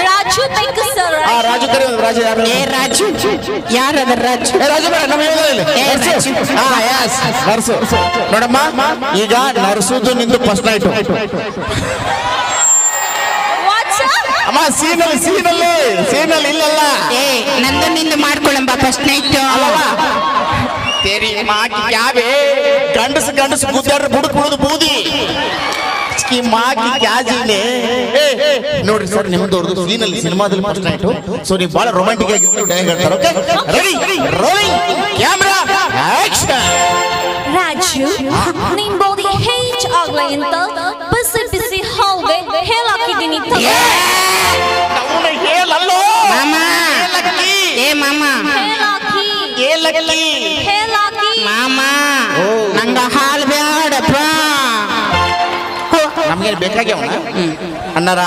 ರಾಜು ಬೇಕು ಸರ್. ರಾಜು ಕರಿ ರಾಜು ಯಾರು? ರಾಜು ಯಾರದ ರಾಜು? ರಾಜು ಬೇಡ ನಮ್ಮ ನರ್ಸು ನೋಡಮ್ಮ, ಈಗ ನರ್ಸುದು ನಿಂದು ಫಸ್ಟ್ ನೈಟ್ ಅಮ್ಮ. ಸೀನಲ್ಲಿ ಇಲ್ಲಲ್ಲ, ನಂದು ನಿಂದು ಮಾಡ್ಕೊಳ್ಳಂಬ ಫಸ್ಟ್ ನೈಟ್. ತೇರಿ ಮಾಕಿ ಕ್ಯಾಬೆ ಗಂಡಸು ಗುದ್ದಾಡ್ರೆ ಬುಡುದು ಬೂದಿ ಮಾಕಿ ಕ್ಯಾಜಿಲೆ ನೋಡ್ರಿ ಸರ್, ನಿಮ್ದವ್ರದ್ದು ಸೀನಲ್ಲಿ ಸಿನಿಮಾದಲ್ಲಿ ಫಸ್ಟ್ ನೈಟ್. ಸೊ ನೀವು ಬಹಳ ರೊಮ್ಯಾಂಟಿಕ್ ಆಗಿ ಹೇಳ್ತಾರೆ. Okay, ready, rolling camera action. Raju, ನಿನ್ ಬಾಡಿ ಹೇಚ್ ಆಗ್ಲಿ ಅಂತ ಬಿಸಿ ಹೌದೆ ಹೇಳಾಕಿದ್ದೀನಿ. ಅವನ ಹೇಳಲ್ಲೋ ಮಾಮ, ಏ ಮಾಮ, ಹೇಳಾಕಿ ಮಾಮ, ನಂಗ ಹಾಲು ಬೇಡಪ್ಪ. ನಮ್ಗೆ ಬೇಕಾಗ್ಯಾವ ಅಣ್ಣಾರ